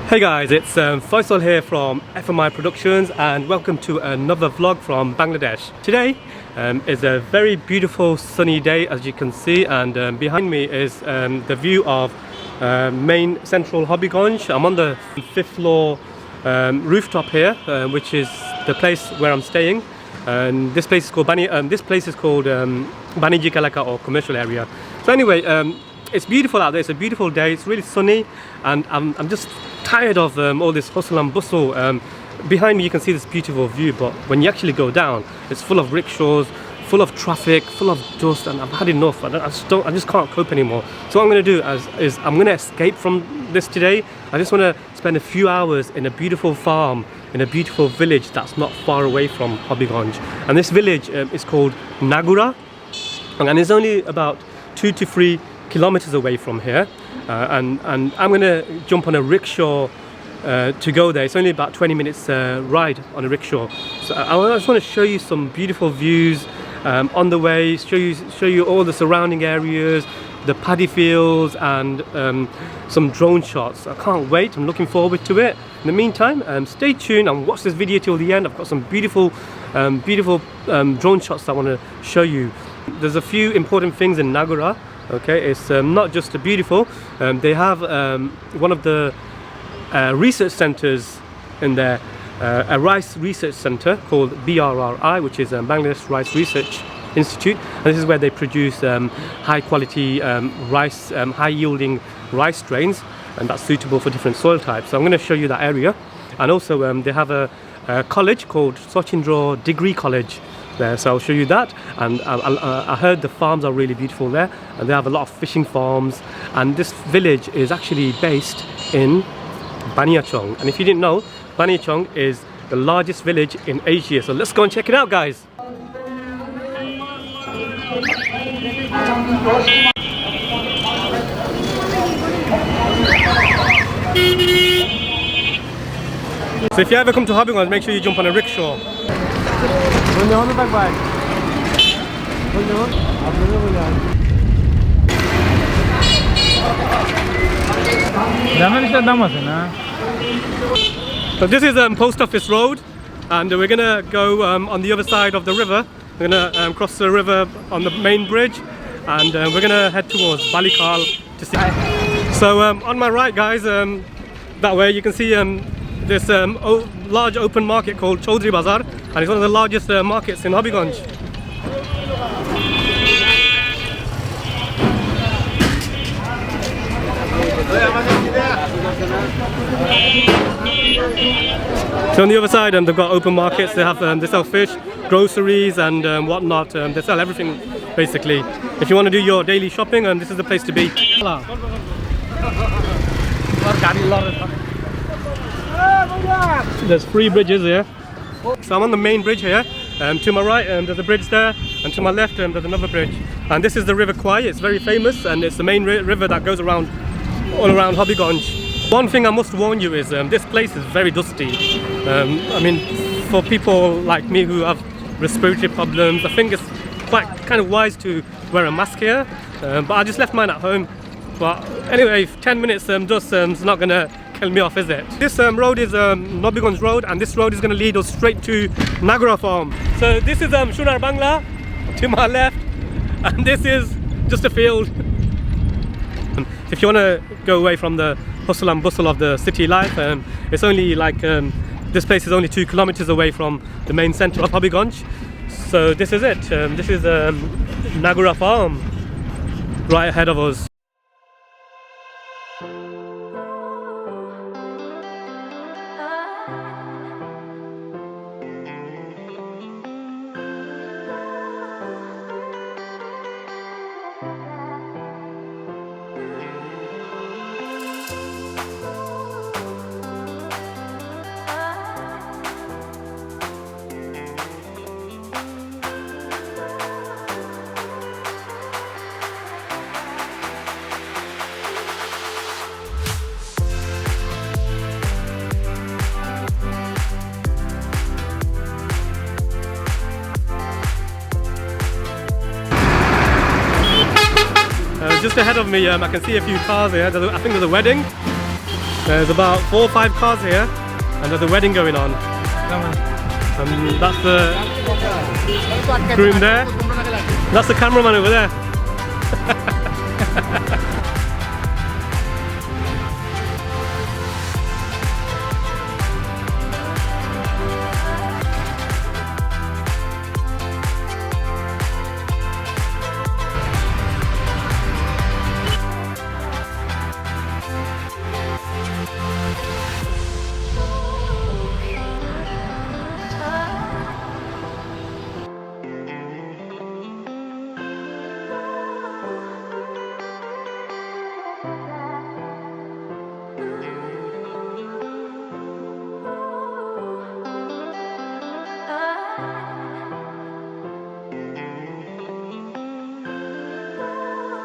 Hey guys, it's Faisal here from FMI Productions and welcome to another vlog from Bangladesh. Today is a very beautiful sunny day, as you can see, and behind me is the view of main central Habiganj. I'm on the 5th floor rooftop here, which is the place where I'm staying. And this place is called Baniyachong or commercial area. So anyway, it's beautiful out there. It's a beautiful day. It's really sunny, and I'm just tired of all this hustle and bustle. Behind me you can see this beautiful view, but when you actually go down, it's full of rickshaws, full of traffic, full of dust, and I've had enough. I just can't cope anymore. So what I'm going to do is I'm going to escape from this today. I just want to spend a few hours in a beautiful farm, in a beautiful village that's not far away from Habiganj. And this village is called Nagura, and it's only about 2 to 3 kilometers away from here. And I'm going to jump on a rickshaw to go there. It's only about 20 minutes ride on a rickshaw. So I just want to show you some beautiful views on the way, show you all the surrounding areas, the paddy fields, and some drone shots. I can't wait. I'm looking forward to it. In the meantime, stay tuned and watch this video till the end. I've got some beautiful drone shots that I want to show you. There's a few important things in Nagura. Okay, it's not just beautiful. They have one of the research centers in there, a rice research center called BRRI, which is Bangladesh Rice Research Institute, and this is where they produce high quality rice, high yielding rice strains, and that's suitable for different soil types. So I'm going to show you that area. And also they have a college called Sachindra Degree college there, so I'll show you that. And I heard the farms are really beautiful there, and they have a lot of fishing farms, and this village is actually based in Baniyachong. And if you didn't know, Baniyachong is the largest village in Asia. So let's go and check it out, guys. So if you ever come to Habiganj, make sure you jump on a rickshaw. So this is Post Office Road, and we're gonna go on the other side of the river. We're gonna cross the river on the main bridge, and we're gonna head towards Balikal to see. So on my right, guys, that way you can see this large open market called Chaudhry Bazaar, and it's one of the largest markets in Habiganj. So on the other side, they've got open markets. They have they sell fish, groceries, and whatnot. They sell everything basically. If you want to do your daily shopping, this is the place to be. There's 3 bridges here. So I'm on the main bridge here. To my right there's a bridge there, and to my left there's another bridge. And this is the River Kwai. It's very famous, and it's the main river that goes around all around Habiganj. One thing I must warn you is this place is very dusty. I mean, for people like me who have respiratory problems, I think it's kind of wise to wear a mask here. But I just left mine at home. But anyway, 10 minutes dust is not gonna kill me off, is it? This road is Habiganj Road, and this road is going to lead us straight to Nagura Farm. So this is Shunar Bangla to my left, and this is just a field. If you want to go away from the hustle and bustle of the city life, it's only like this place is only 2 kilometers away from the main center of Habiganj. So this is it. This is Nagura Farm right ahead of us. Just ahead of me, I can see a few cars here. I think there's a wedding. There's about 4 or 5 cars here, and there's a wedding going on. That's the groom there. That's the cameraman over there.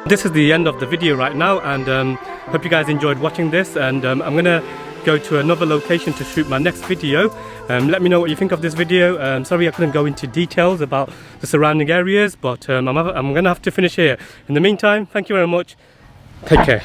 This is the end of the video right now, and hope you guys enjoyed watching this, and I'm gonna go to another location to shoot my next video. Let me know what you think of this video. Sorry I couldn't go into details about the surrounding areas, but I'm gonna have to finish here. In the meantime, thank you very much. Take care.